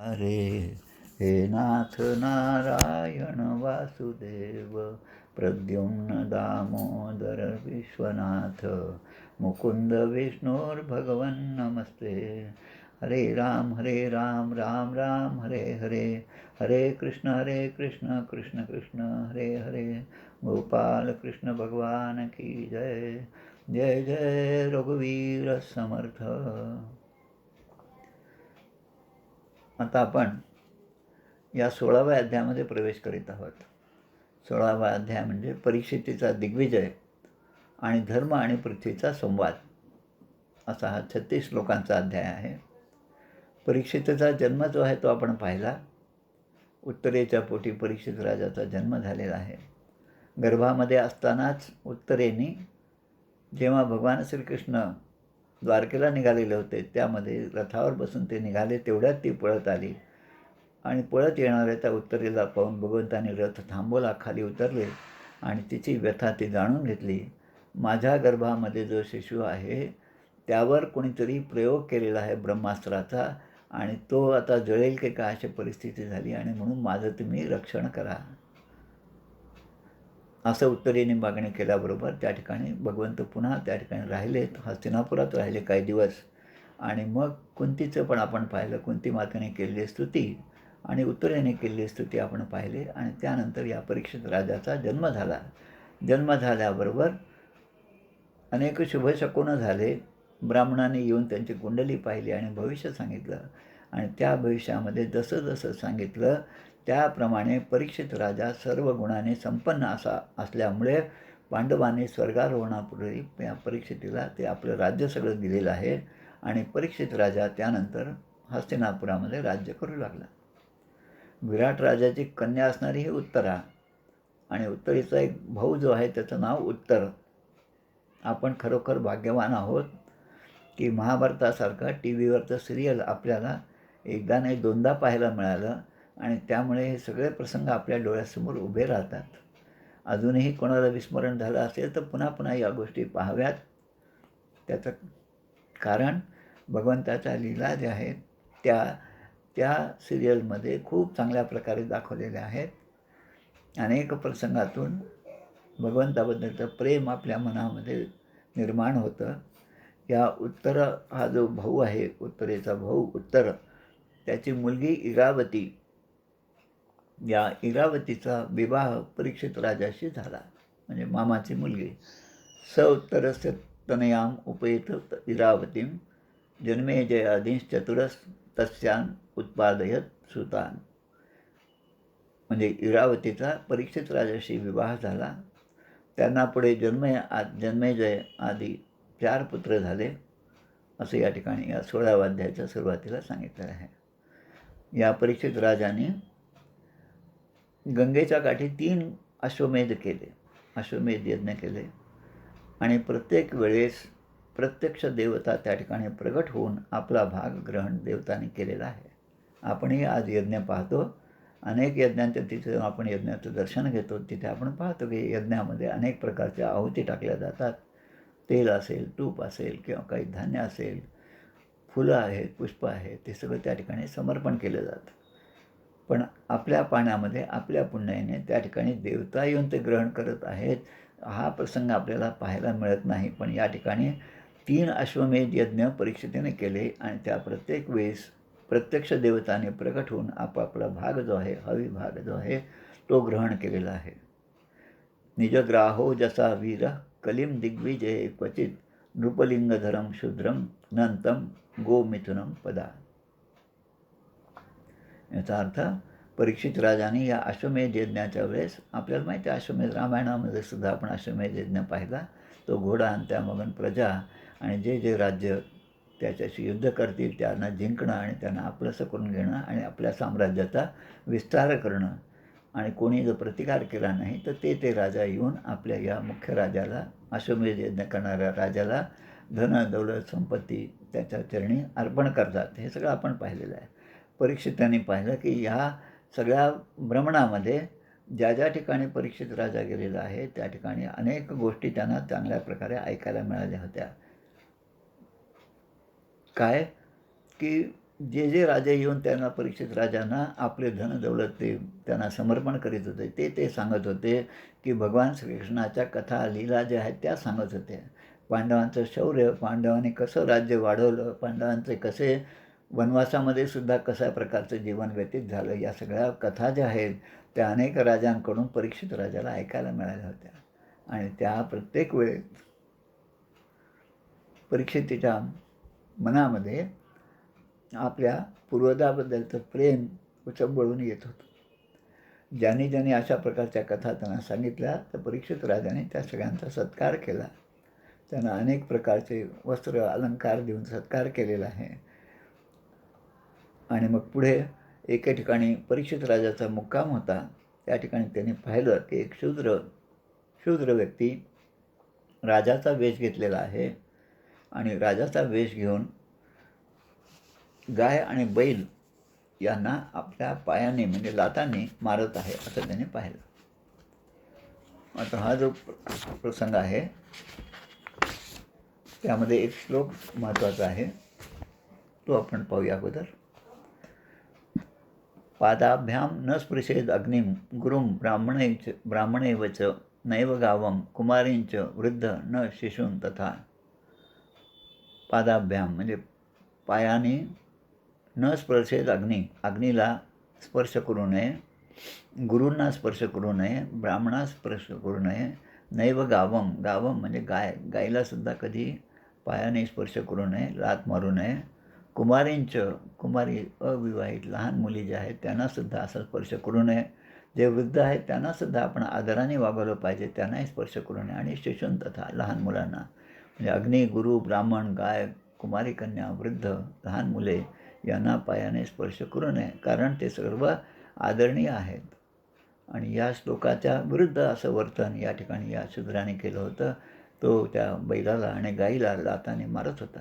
अरे हे नाथ नारायण वासुदेव प्रद्युम्न दामोदर विश्वनाथ मुकुंद विष्णुर्भगवन् नमस्ते. हरे राम राम राम हरे हरे, हरे कृष्ण कृष्ण कृष्ण हरे हरे. गोपाल कृष्ण भगवान की जय. जय जय रघुवीर समर्थ. आता आपण या 16व्या अध्यायामध्ये प्रवेश करीत आहोत. 16वा अध्याय म्हणजे परीक्षितीचा दिग्विजय आणि धर्म आणि पृथ्वीचा संवाद असा हा 36 श्लोकांचा अध्याय आहे. परीक्षितीचा जन्म जो आहे तो आपण पाहिला. उत्तरेच्या पोटी परीक्षित राजाचा जन्म झालेला आहे. गर्भामध्ये असतानाच उत्तरेने जेव्हा भगवान श्रीकृष्ण द्वारकेला निघालेले होते त्यामध्ये रथावर बसून ते निघाले तेवढ्यात ती पळत आली आणि पळत येणाऱ्या त्या उत्तरेला पाहून भगवंताने रथ थांबवला, खाली उतरले आणि तिची व्यथा ती जाणून घेतली. माझ्या गर्भामध्ये जो शिशु आहे त्यावर कोणीतरी प्रयोग केलेला आहे ब्रह्मास्त्राचा आणि तो आता जळेल की काय अशी परिस्थिती झाली आणि म्हणून माझं तुम्ही रक्षण करा असं उत्तरेने मागणी केल्याबरोबर त्या ठिकाणी भगवंत पुन्हा त्या ठिकाणी राहिले, हस्तिनापुरात राहिले काही दिवस. आणि मग कुंतीचं पण आपण पाहिलं. कुंती मातेने केलेली स्तुती आणि उत्तरेने केलेली स्तुती आपण पाहिले. आणि त्यानंतर या परीक्षित राजाचा जन्म झाला. जन्म झाल्याबरोबर अनेक शुभशकुन झाले. ब्राह्मणाने येऊन त्यांची कुंडली पाहिली आणि भविष्य सांगितलं आणि त्या भविष्यामध्ये जसं जसं सांगितलं त्याप्रमाणे परीक्षित राजा सर्व गुणाने संपन्न असा असल्यामुळे पांडवांनी स्वर्गारोहणापूर्वी या परीक्षितीला ते आपलं राज्य सगळं दिलेलं आहे आणि परीक्षित राजा त्यानंतर हस्तिनापुरामध्ये राज्य करू लागला. विराट राजाची कन्या असणारी ही उत्तरा आणि उत्तरेचा एक भाऊ जो आहे त्याचं नाव उत्तर. आपण खरोखर भाग्यवान आहोत की महाभारतासारखा टी व्हीवरचं सिरियल आपल्याला एकदा नाही दोनदा पाहायला मिळालं आणि त्यामुळे हे सगळे प्रसंग आपल्या डोळ्यासमोर उभे राहतात. अजूनही कोणाला विस्मरण झालं असेल तर पुन्हा पुन्हा या गोष्टी पाहाव्यात. त्याचं कारण भगवंताच्या लीला ज्या आहेत त्या सिरियलमध्ये खूप चांगल्या प्रकारे दाखवलेल्या आहेत. अनेक प्रसंगातून भगवंताबद्दलचं प्रेम आपल्या मनामध्ये निर्माण होतं. या उत्तर हा जो भाऊ आहे, उत्तरेचा भाऊ उत्तर, त्याची मुलगी इरावती, या इरावतीचा विवाह परीक्षित राजाशी झाला, म्हणजे मामाची मुलगी. स उत्तरस्य तनयाम उपयित इरावतीं जन्मेजयादींश्चतुरस तस्यान उत्पादयत सुतान. म्हणजे इरावतीचा परीक्षित राजाशी विवाह झाला. त्यांना पुढे जन्मेजय आदी 4 पुत्र झाले असं या ठिकाणी या 16व्या अध्यायाच्या सुरुवातीला सांगितलेलं आहे. या परीक्षित राजाने गंगेच्या काठी 3 अश्वमेध केले, अश्वमेध यज्ञ केले आणि प्रत्येक वेळेस प्रत्यक्ष देवता त्या ठिकाणी प्रगट होऊन आपला भाग ग्रहण देवतांनी केलेला आहे. आपणही आज यज्ञ पाहतो. अनेक यज्ञांच्या तिथे आपण यज्ञाचं दर्शन घेतो. तिथे आपण पाहतो की यज्ञामध्ये अनेक प्रकारच्या आहुती टाकल्या जातात. तेल असेल, तूप असेल किंवा काही धान्य असेल, फुलं आहेत, पुष्प आहेत, ते सगळं त्या ठिकाणी समर्पण केलं जातं. पण आपल्या पाण्यामध्ये आपल्या पुण्याने त्या ठिकाणी देवता येऊन ते ग्रहण करत आहेत. हा प्रसंग आपल्याला पाहायला मिळत नाही. पण या ठिकाणी 3 अश्वमेध यज्ञ परीक्षितीने केले आणि त्या प्रत्येक वेळेस प्रत्यक्ष देवताने प्रगट होऊन आपापला भाग जो आहे, हवी भाग जो आहे तो ग्रहण केलेला आहे. निजग्राहो जसा वीर कलिम दिग्विजय क्वचित नृपलिंगधरम शूद्रम नंतम गोमिथुनम पदा. याचा अर्थ परीक्षित राजाने या अश्वमेध यज्ञाच्या वेळेस, आपल्याला माहिती आहे अश्वमेध रामायणामध्ये सुद्धा आपण अश्वमेध यज्ञ पाहिला. तो घोडा आणि त्यामधून प्रजा आणि जे जे राज्य त्याच्याशी युद्ध करतील त्यांना जिंकणं आणि त्यांना आपलंसं करून घेणं आणि आपल्या साम्राज्याचा विस्तार करणं. आणि कोणी जर प्रतिकार केला नाही तर ते राजा येऊन आपल्या या मुख्य राजाला, अश्वमेध यज्ञ करणाऱ्या राजाला धन दौलत संपत्ती त्याच्या चरणी अर्पण करतात. हे सगळं आपण पाहिलेलं आहे. परीक्षितांनी पाहिलं की ह्या सगळ्या भ्रमणामध्ये ज्या ज्या ठिकाणी परीक्षित राजा गेलेला आहे त्या ठिकाणी अनेक गोष्टी त्यांना चांगल्या प्रकारे ऐकायला मिळाल्या होत्या. काय की जे जे राजे येऊन त्यांना परीक्षित राजांना आपले धनदौलत ते त्यांना समर्पण करीत होते ते सांगत होते की भगवान श्रीकृष्णाच्या कथा लीला ज्या आहेत त्या सांगत होते. पांडवांचं शौर्य, पांडवांनी कसं राज्य वाढवलं, पांडवांचे कसे वनवासामध्ये सुद्धा कशा प्रकारचं जीवन व्यतीत झालं, या सगळ्या कथा ज्या आहेत त्या अनेक राजांकडून परीक्षित राजाला ऐकायला मिळाल्या होत्या. आणि त्या प्रत्येक वेळेस परीक्षितीच्या मनामध्ये आपल्या पूर्वजाबद्दलचं प्रेम उचंबळून येत होतं. ज्यांनी ज्यांनी अशा प्रकारच्या कथा त्यांना सांगितल्या तर परीक्षित राजाने त्या सगळ्यांचा सत्कार केला. त्यांना अनेक प्रकारचे वस्त्र अलंकार देऊन सत्कार केलेला आहे. आणि मग पुढे एके ठिकाणी परीक्षित राजाचा मुक्काम होता. त्या ठिकाणी त्यांनी पाहिलं की एक शूद्र व्यक्ती राजाचा वेश घेतलेला आहे आणि राजाचा वेश घेऊन गाय आणि बैल यांना आपल्या पायाने म्हणजे लातांनी मारत आहे असं त्याने पाहिलं. आता हा जो प्रसंग आहे त्यामध्ये एक श्लोक महत्त्वाचा आहे, तो आपण पाहूया अगोदर. पादाभ्याम न स्पृशेद अग्निम गुरुम ब्राह्मणैवच नैव गावम कुमारींच वृद्ध न शिशून तथा. पादाभ्याम म्हणजे पायाने न स्पर्शेद अग्नीला स्पर्श करू नये, गुरूंना स्पर्श करू नये, ब्राह्मणास स्पर्श करू नये, नैव गावम म्हणजे गायीलासुद्धा कधी पायाने स्पर्श करू नये, लात मारू नये, कुमारी अविवाहित लहान मुली ज्या आहेत त्यांनासुद्धा असा स्पर्श करू नये, जे वृद्ध आहेत त्यांनासुद्धा आपण आदराने वागवलं पाहिजे, त्यांनाही स्पर्श करू नये, आणि शिशून तथा लहान मुलांना म्हणजे अग्नी, गुरु, ब्राह्मण, गाय, कुमारी कन्या, वृद्ध, लहान मुले यांना पायाने स्पर्श करू नये, कारण ते सर्व आदरणीय आहेत. आणि या श्लोकाच्या विरुद्ध असं वर्तन या ठिकाणी या शूद्राने केलं होतं. तो त्या बैलाला आणि गाईला लाताने मारत होता.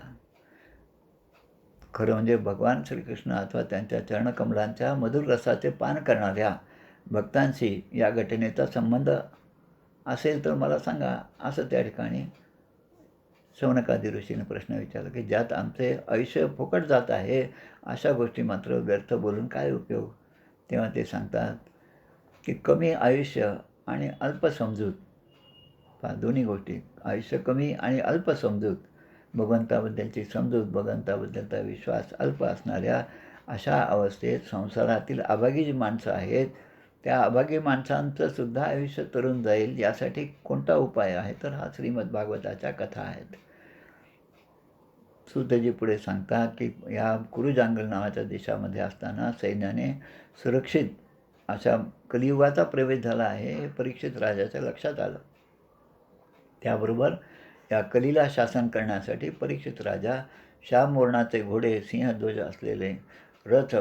खरं म्हणजे भगवान श्रीकृष्ण अथवा त्यांच्या चरणकमलांच्या मधुर रसाचे पान करणाऱ्या भक्तांशी या घटनेचा संबंध असेल तर मला सांगा, असं त्या ठिकाणी शौनकादी ऋषीने प्रश्न विचारला की ज्यात आमचे आयुष्य फुकट जात आहे अशा गोष्टी मात्र व्यर्थ बोलून काय उपयोग. तेव्हा ते सांगतात की कमी आयुष्य आणि अल्प समजूत, दोन्ही गोष्टी, आयुष्य कमी आणि अल्प समजूत, भगवंताबद्दलची समजूत, भगवंताबद्दलचा विश्वास अल्प असणाऱ्या अशा अवस्थेत संसारातील अभागी जी माणसं आहेत त्या अभागी माणसांचं सुद्धा आयुष्य तरुण जाईल यासाठी कोणता उपाय आहे तर हा श्रीमद भागवताच्या कथा आहेत. सुतजी पुढे सांगतात की या कुरुजांगल नावाच्या देशामध्ये असताना सैन्याने सुरक्षित अशा कलियुगाचा प्रवेश झाला आहे हे परीक्षित राजाच्या लक्षात आलं. त्याबरोबर या कलीला शासन करण्यासाठी परीक्षित राजा श्याम वर्णाचे घोडे, सिंहध्वज असलेले रथ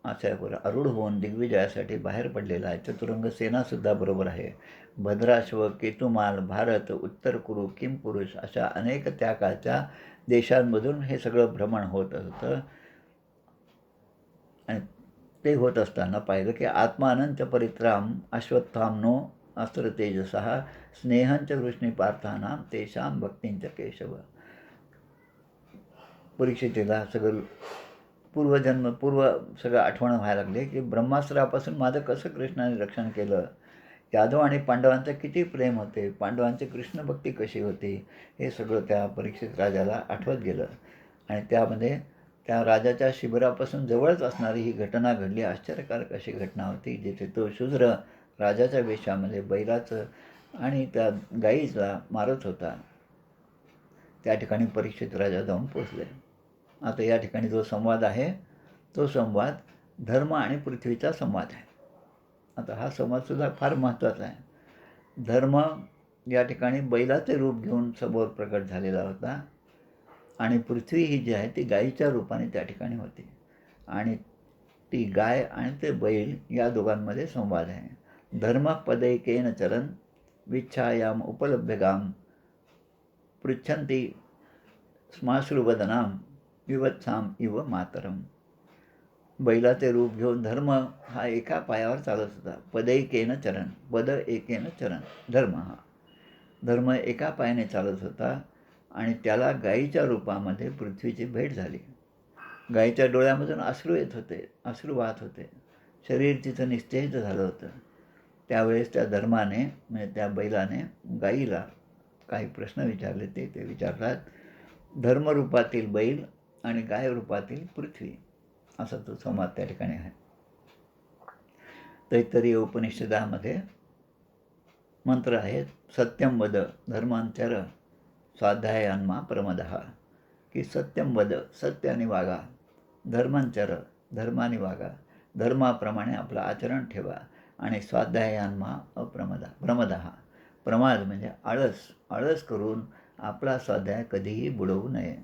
अशावर आरूढ होऊन दिग्विजयासाठी बाहेर पडलेला आहे. चतुरंग सेनासुद्धा बरोबर आहे. भद्राश्व, केतुमाल, भारत, उत्तर कुरु, किमपुरुष अशा अनेक त्या काळच्या देशांमधून हे सगळं भ्रमण होत होतं. आणि ते होत असताना पाहिलं की आत्मानंच परित्राम अश्वत्थाम्नो अस्त्र तेजसः स्नेहंच वृष्णी पार्थानाम तेषां भक्तींच केशव. परीक्षितीला सगळं पूर्व सगळं आठवण व्हायला लागले की ब्रह्मास्त्रापासून माझं कसं कृष्णाने रक्षण केलं, यादव आणि पांडवांचं किती प्रेम होते, पांडवांची कृष्णभक्ती कशी होती, हे सगळं त्या परीक्षित राजाला आठवत गेलं. आणि त्यामध्ये त्या राजाच्या शिबिरापासून जवळच असणारी ही घटना घडली. आश्चर्यकारक अशी घटना होती जिथे तो शूद्र राजाच्या वेशामध्ये बैलाचं आणि त्या गाईला मारत होता. त्या ठिकाणी परीक्षित राजा जाऊन पोचले. आता या ठिकाणी जो संवाद आहे तो संवाद धर्म आणि पृथ्वीचा संवाद आहे. आता हा संवादसुद्धा फार महत्त्वाचा आहे. धर्म या ठिकाणी बैलाचे रूप घेऊन समोर प्रकट झालेला होता आणि पृथ्वी ही जी आहे ती गायीच्या रूपाने त्या ठिकाणी होती. आणि ती गाय आणि ते बैल या दोघांमध्ये संवाद आहे. धर्म पदैकेन चरन विच्छायाम उपलभ्यगाम पृच्छन्ति स्माश्रुवदनाम विवत्साम इव मातरम. बैलाचे रूप घेऊन धर्म हा एका पायावर चालत होता. पदैकेन चरण, पद एकेन चरण, धर्म एका पायाने चालत होता आणि त्याला गायीच्या रूपामध्ये पृथ्वीची भेट झाली. गाईच्या डोळ्यामधून अश्रू येत होते, अश्रू वाहत होते. शरीर तिचं निस्तेज झालं होतं. त्यावेळेस त्या धर्माने म्हणजे त्या बैलाने गाईला काही प्रश्न विचारले. ते विचारतात, धर्मरूपातील बैल आणि गायरूपातील पृथ्वी, असा तो संवाद त्या ठिकाणी आहे. तैत्तरीय उपनिषदामध्ये मंत्र आहेत, सत्यम वद धर्मांतर स्वाध्यायान्मा प्रमदः, की सत्यम वद, सत्याने वागा, धर्मांतर धर्माने वागा, धर्माप्रमाणे आपलं आचरण ठेवा, आणि स्वाध्यायान्मा प्रमदः, प्रमाद म्हणजे आळस करून आपला स्वाध्याय कधीही बुडवू नये.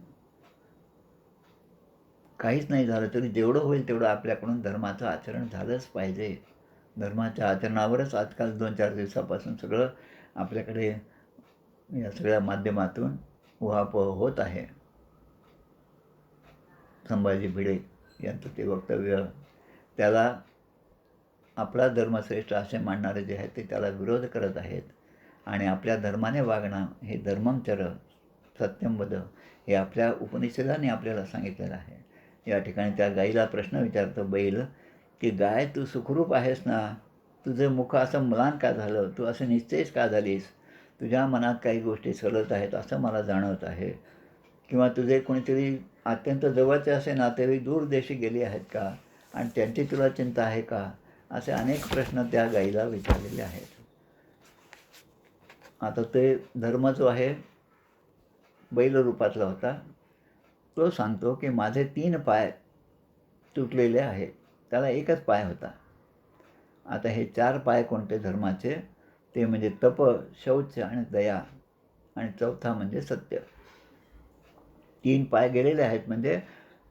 काहीच नाही झालं तरी जेवढं होईल तेवढं आपल्याकडून धर्माचं आचरण झालंच पाहिजे. धर्माच्या आचरणावरच आजकाल 2-4 दिवसापासून सगळं आपल्याकडे या सगळ्या माध्यमातून उहापोह होत आहे. संभाजी भिडे यांचं ते वक्तव्य, त्याला आपला धर्मश्रेष्ठ असे मानणारे जे आहेत ते त्याला विरोध करत आहेत. आणि आपल्या धर्माने वागणं हे धर्मंचर सत्यम वद हे आपल्या उपनिषदाने आपल्याला सांगितलेलं आहे. या ठिकाणी त्या गाईला प्रश्न विचारतो बैल, की गाय तू सुखरूप आहेस ना, तुझं मुख असं म्लान का झालं, तू असं निस्तेज का झालीस, तुझ्या मनात काही गोष्टी सलत आहेत असं मला जाणवत आहे, किंवा तुझे कोणीतरी अत्यंत जवळचे असे नातेवाईक दूर देशी गेले आहेत का, आणि त्यांची तुला चिंता आहे का, असे अनेक प्रश्न त्या गाईला विचारलेले आहेत. आता ते धर्म जो आहे बैल रूपातला होता, तो सांगतो की माझे 3 पाय तुटलेले आहेत, त्याला एकच पाय होता. आता हे 4 पाय कोणते धर्माचे, ते म्हणजे तप, शौच आणि दया, आणि चौथा म्हणजे सत्य. 3 पाय गेलेले आहेत, म्हणजे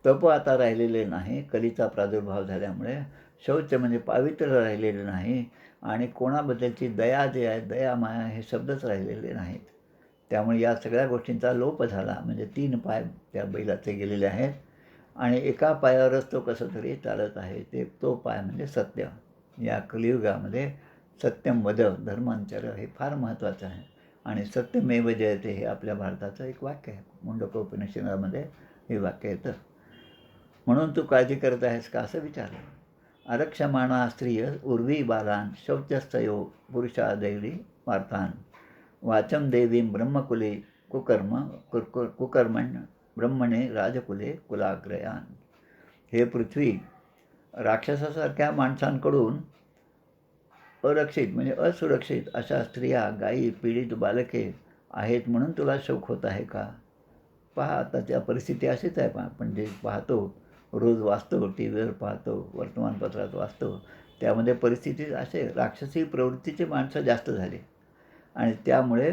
तप आता राहिलेले नाही कलीचा प्रादुर्भाव झाल्यामुळे, शौच म्हणजे पावित्र्य राहिलेले नाही, आणि कोणाबद्दलची दया जे आहे, दया माया हे शब्दच राहिलेले नाहीत. त्यामुळे या सगळ्या गोष्टींचा लोप झाला. म्हणजे 3 पाय त्या बैलाचे गेलेले आहेत, आणि एका पायावरच तो कसं तरी चालत आहे. तो पाय म्हणजे सत्य. या कलियुगामध्ये सत्यम वद धर्मांतर हे फार महत्त्वाचं आहे. आणि सत्यमेव जयते हे आपल्या भारताचं एक वाक्य आहे. मुंडकोपनिषदामध्ये हे वाक्य येतं. म्हणून तू काळजी करत आहेस का, असं विचारलं. आरक्षमाणा स्त्रिय उर्वी बालान शौचस्तयो पुरुषा दैवी वार्तान वाचम देवीं ब्रह्मकुले कुकर्मण्य ब्रह्मणे राजकुले कुलाग्रयान. हे पृथ्वी, राक्षसासारख्या माणसांकडून अरक्षित म्हणजे असुरक्षित अशा स्त्रिया, गायी, पीडित बालके आहेत म्हणून तुला शौक होत आहे का. पहा आताच्या परिस्थिती अशीच आहे. आपण जे पाहतो, रोज वाचतो, टी व्हीवर पाहतो, वर्तमानपत्रात वाचतो, त्यामध्ये परिस्थिती असे राक्षसी प्रवृत्तीचे माणसं जास्त झाले, आणि त्यामुळे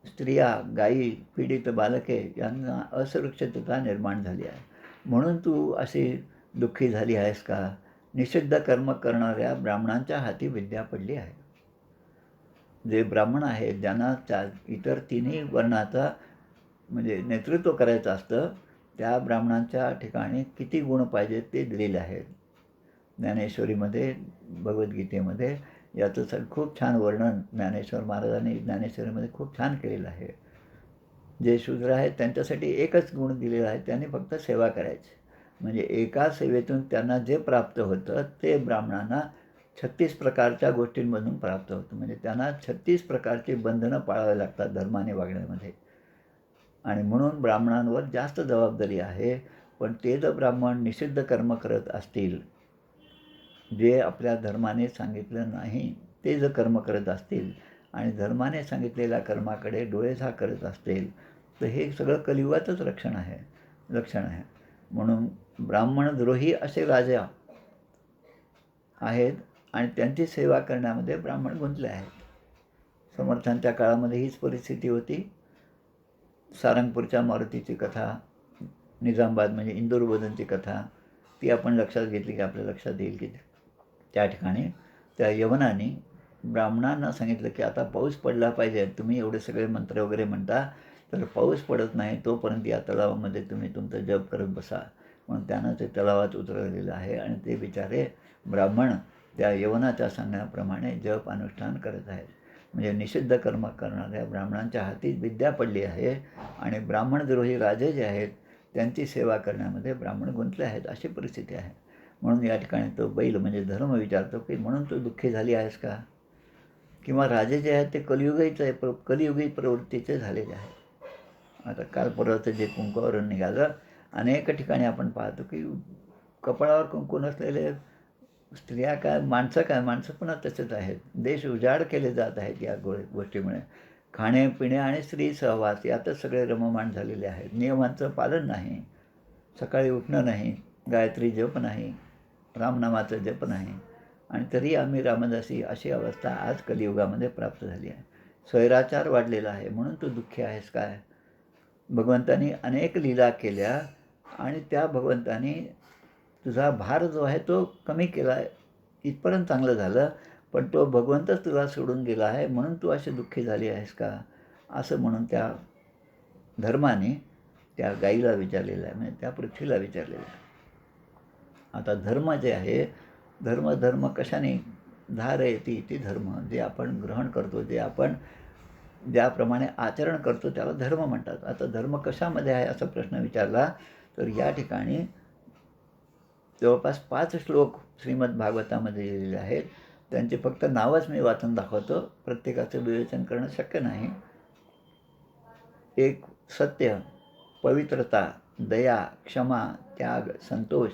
स्त्रिया, गायी, पीडित बालके यांना असुरक्षितता निर्माण झाली आहे. म्हणून तू अशी दुःखी झाली आहेस का. निषिद्ध कर्म करणाऱ्या ब्राह्मणांच्या हाती विद्या पडली आहे. जे ब्राह्मण आहेत, ज्यांना इतर 3ही वर्णाचा म्हणजे नेतृत्व करायचं असतं, त्या ब्राह्मणांच्या ठिकाणी किती गुण पाहिजेत ते दिलेले आहेत. ज्ञानेश्वरीमध्ये, भगवद्गीतेमध्ये याचं खूप छान वर्णन ज्ञानेश्वर महाराजांनी ज्ञानेश्वरीमध्ये खूप छान केलेलं आहे. जे शूद्र आहेत त्यांच्यासाठी एकच गुण दिलेला आहे, त्यांनी फक्त सेवा करायची. म्हणजे एका सेवेतून त्यांना जे प्राप्त होतं ते ब्राह्मणांना 36 प्रकारच्या गोष्टींमधून प्राप्त होतं. म्हणजे त्यांना 36 प्रकारची बंधनं पाळावी लागतात धर्माने वागण्यामध्ये. आणि म्हणून ब्राह्मणांवर जास्त जबाबदारी आहे. पण ते जर ब्राह्मण निषिद्ध कर्म करत असतील, जे आपल्या धर्माने सांगितलं नाही ते जर कर्म करत असतील, आणि धर्माने सांगितलेल्या कर्माकडे डोळेझाक करत असतील, तर हे सगळं कलियुगाचंच लक्षण आहे. म्हणून ब्राह्मणद्रोही असे राजा आहेत, आणि त्यांची सेवा करण्यामध्ये ब्राह्मण गुंतले आहेत. समर्थांच्या काळामध्ये हीच परिस्थिती होती. सारंगपूरच्या मारुतीची कथा, निजामाबाद म्हणजे इंदूरबदनची कथा, ती आपण लक्षात घेतली की आपल्या लक्षात येईल की त्या ठिकाणी त्या यवनाने ब्राह्मणांना सांगितलं की आता पाऊस पडला पाहिजे, तुम्ही एवढे सगळे मंत्र वगैरे म्हणता, तर पाऊस पडत नाही तोपर्यंत या तलावामध्ये तुम्ही तुमचं जप करत बसा. म्हणून त्यानं ते तलावात उतरवलेलं आहे, आणि ते बिचारे ब्राह्मण त्या यवनाच्या सांगण्याप्रमाणे जप अनुष्ठान करत आहेत. म्हणजे निषिद्ध कर्म करणाऱ्या ब्राह्मणांच्या हाती विद्या पडली आहे, आणि ब्राह्मणद्रोही राजे जे आहेत त्यांची सेवा करण्यामध्ये ब्राह्मण गुंतले आहेत, अशी परिस्थिती आहे. म्हणून या ठिकाणी तो बैल म्हणजे धर्म विचारतो की म्हणून तू दुःखी झाली आहेस का? किंवा राजे जे आहेत ते कलियुगी प्रवृत्तीचे झालेले आहेत. आता काल परवाचं जे कुंकवावरून निघालं, अनेक ठिकाणी आपण पाहतो की कपाळावर कुंकू नसलेले स्त्रिया काय, माणसं पण तसेच आहेत. देश उजाड केले जात आहेत या गोष्टीमुळे. खाणे-पिणे आणि स्त्री सहवास यातच सगळे रममाण झालेले आहेत. नियमांचं पालन नाही, सकाळी उठणं नाही, गायत्री जप नाही, रामनामाचं जप नाही, आणि तरी आम्ही रामदासी, अशी अवस्था आज कलियुगामध्ये प्राप्त झाली आहे. स्वैराचार वाढलेला आहे. म्हणून तू दुःखी आहेस काय? भगवंतानी अनेक लीला केल्या आणि त्या भगवंतानी तुझा भार जो आहे तो कमी केला, इथपर्यंत चांगलं झालं, पण तो भगवंतच तुला सोडून गेला आहे, म्हणून तू अशी दुःखी झाली आहेस का? असं म्हणून त्या धर्माने त्या गाईला विचारलेलं आहे, म्हणजे त्या पृथ्वीला विचारलेलं आहे. आता धर्म जे आहे, धर्म कशाने धार येते, ती धर्म जे आपण ग्रहण करतो, जे आपण ज्याप्रमाणे आचरण करतो त्याला धर्म म्हणतात. आता धर्म कशामध्ये आहे असा प्रश्न विचारला तर या ठिकाणी जवळपास 5 श्लोक श्रीमद भागवतामध्ये लिहिलेले आहेत. त्यांचे फक्त नावच मी वाचून दाखवतो, प्रत्येकाचं विवेचन करणं शक्य नाही. एक सत्य, पवित्रता, दया, क्षमा, त्याग, संतोष,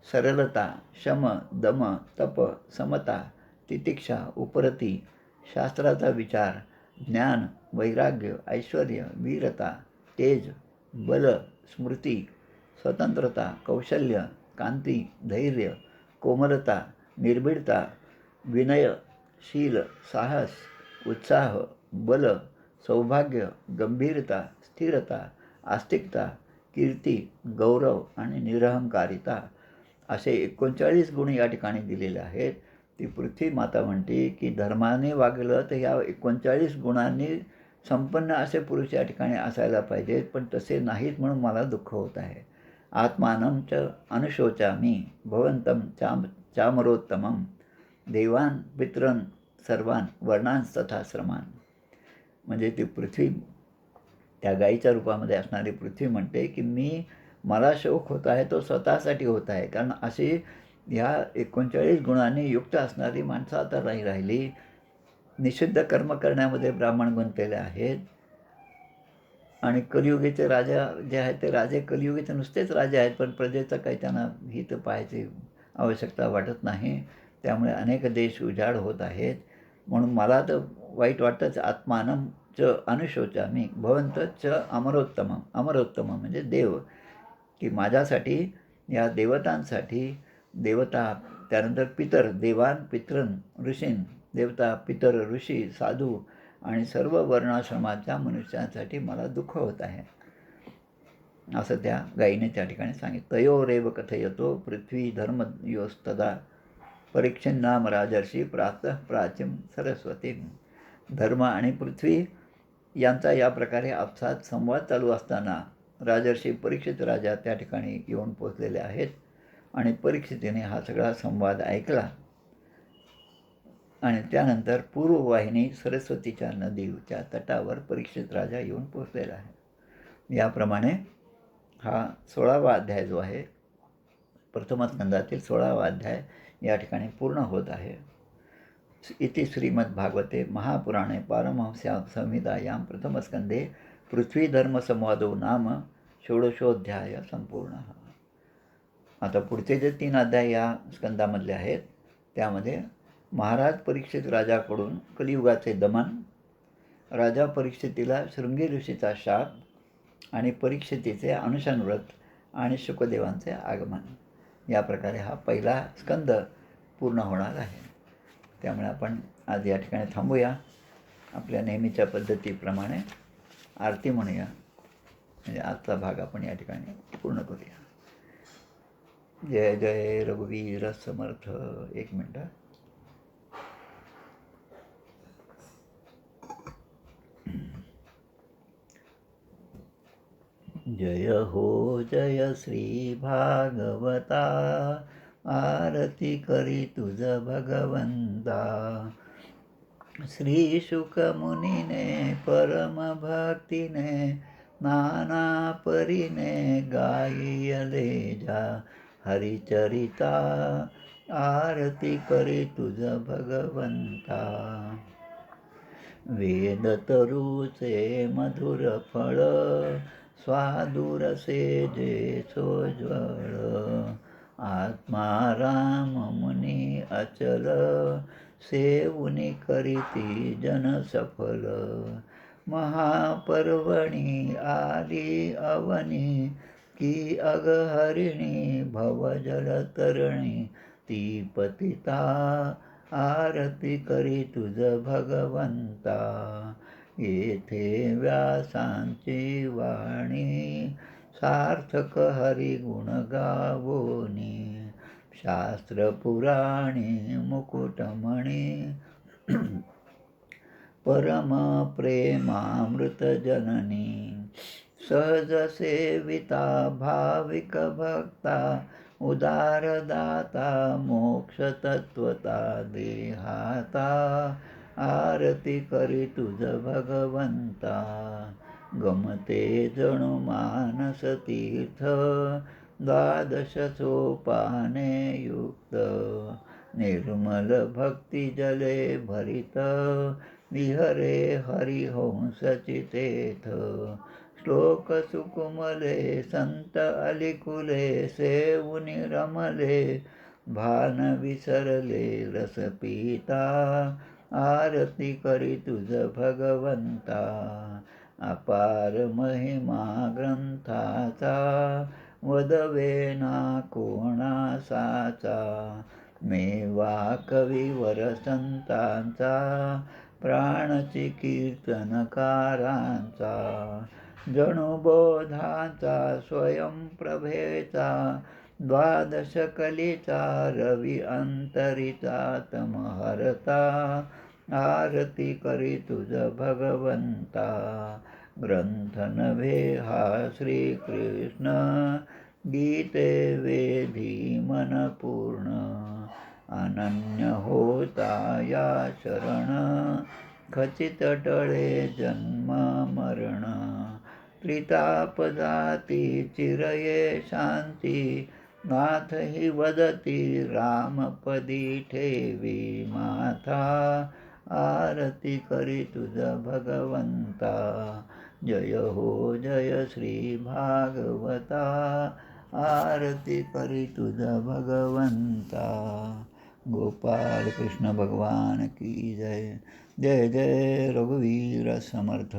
सरलता, शम, दम, तप, समता, तितिक्षा, उपरती, शास्त्राचा विचार, ज्ञान, वैराग्य, ऐश्वर्य, वीरता, तेज, बल, स्मृती, स्वतंत्रता, कौशल्य, कांती, धैर्य, कोमलता, निर्भीडता, विनय, शील, साहस, उत्साह, बल, सौभाग्य, गंभीरता, स्थिरता, आस्तिकता, कीर्ती, गौरव आणि निरहंकारिता, असे 39 गुण या ठिकाणी दिलेले आहेत. ती पृथ्वी माता म्हणते की धर्माने वागलं तर या 39 गुणांनी संपन्न असे पुरुष या ठिकाणी असायला पाहिजेत, पण तसे नाहीत, म्हणून मला दुःख होत आहे. आत्मानं च अनुशोचामी भवन्तं चामरोत्तमं देवान पितरं सर्वान वर्णांस्तथा श्रमान. म्हणजे ती पृथ्वी, त्या गाईच्या रूपामध्ये असणारी पृथ्वी म्हणते की मला शोक होत आहे तो स्वतःसाठी होत आहे, कारण अशी ह्या 39 गुणांनी युक्त असणारी माणसं आता नाही राहिली. निषिद्ध कर्म करण्यामध्ये ब्राह्मण गुंतलेले आहेत, आणि कलियुगीचे राजा जे आहेत ते राजे कलियुगीचे नुसतेच राजे आहेत, पण प्रजेचं काही त्यांना हित पाहायची आवश्यकता वाटत नाही. त्यामुळे अनेक देश उजाड होत आहेत. म्हणून मला तर वाईट वाटतंच. आत्मानं च अनुशोचामी भवन्तं च अमरोत्तम म्हणजे देव, की माझ्यासाठी, या देवतांसाठी, देवता, त्यानंतर पितर, देवान पितरं, ऋषीन, देवता, पितर, ऋषी, साधू आणि सर्व वर्णाश्रमाच्या मनुष्यांसाठी मला दुःख होत आहे, असं त्या गाईने त्या ठिकाणी सांगितलं. तयोरेव कथयतो पृथ्वी धर्मयोस्तदा परीक्षिन्नाम राजर्षी प्रातः प्राचीन सरस्वती. धर्म आणि पृथ्वी यांचा या प्रकारे आपसात संवाद चालू असताना राजर्षी परीक्षित राजा त्या ठिकाणी येऊन पोचलेले आहेत, आणि परीक्षितीने हा सगळा संवाद ऐकला. आणि त्यानंतर पूर्ववाहिनी सरस्वतीच्या नदीच्या तटावर परीक्षित राजा येऊन पोचलेला आहे. याप्रमाणे हा 16वा अध्याय जो आहे, प्रथम स्कंदातील 16वा अध्याय या ठिकाणी पूर्ण होत आहे. इति श्रीमद्भागवते महापुराणे पारमहंस्यां संहितायां प्रथमस्कंदे पृथ्वीधर्मसंवादो नाम षोडशोऽध्याय संपूर्ण. आता पुढचे जे 3 अध्याय या स्कंदामधले आहेत त्यामध्ये महाराज परीक्षित राजाकडून कलियुगाचे दमन, राजा परीक्षितीला शृंगी ऋषीचा शाप आणि परीक्षितीचे अनुशन व्रत आणि शुकदेवांचे आगमन, या प्रकारे हा पहिला स्कंद पूर्ण होणार आहे. त्यामुळे आपण आज या ठिकाणी थांबूया. आपल्या नेहमीच्या पद्धतीप्रमाणे आरती म्हणूया, म्हणजे आजचा भाग आपण या ठिकाणी पूर्ण करूया. जय जय रघुवीर समर्थ. 1 मिनटं. जय हो जय श्री भागवता, आरती करी तुझ भगवंता. श्री शुक मुनीने परम भक्तीने नाना परीने गायले जा हरिचरिता, आरती करी तुझ भगवंता. वेद तरुचे मधुर फळ, स्वादुरसे जे सोज्वळ. आत्मा राम मुनी अचल, सेवुनी करीती जन सफल. महापर्वणी आली अवनी, की अगहरिणी भवजल तरणी. ती पतिता आरती करी तुझ भगवंता. येथे व्यासांची वाणी, सार्थक हरिगुण गावोनी. शास्त्र पुराणी मुकुटमणी, परम प्रेमामृत जननी. सहज सेविता भाविक भक्ता, उदारदाता मोक्ष तत्वता देहाता. आरती करी तुझ भगवंता. गमते जणू मानस तीर्थ, द्वादश सोपाने युक्त. निर्मल भक्ती जले भरित, विहरे हरिहंसची तेथ. श्लोक सुकुमले संत अलिकुले, सेवुनी रमले भान विसरले रस पिता. आरती करी तुझ भगवंता. अपार महिमा ग्रंथाचा, वदवे ना कोणासाचा. मेवा कविवर संतांचा, प्राणची कीर्तनकारांचा. जणू बोधाचा स्वयंप्रभेचा, द्वादश कलीचा रवी अंतरिचा तमहरता. आरती करी तुझ भगवंता. ग्रंथ नव्हे हा श्रीकृष्ण, गीते वेधी मन पूर्ण. अनन्य होता या शरण, खचित टळे जन्म मरण. त्रिताप जाती चिरये शांती, नाथ ही वदती रामपदी ठेवी माथा. आरती करी तुझ भगवंता. जय हो जय श्री भागवता, आरती करी तुझ भगवंता. गोपाल कृष्ण भगवान की जय. जय जय रघुवीर समर्थ.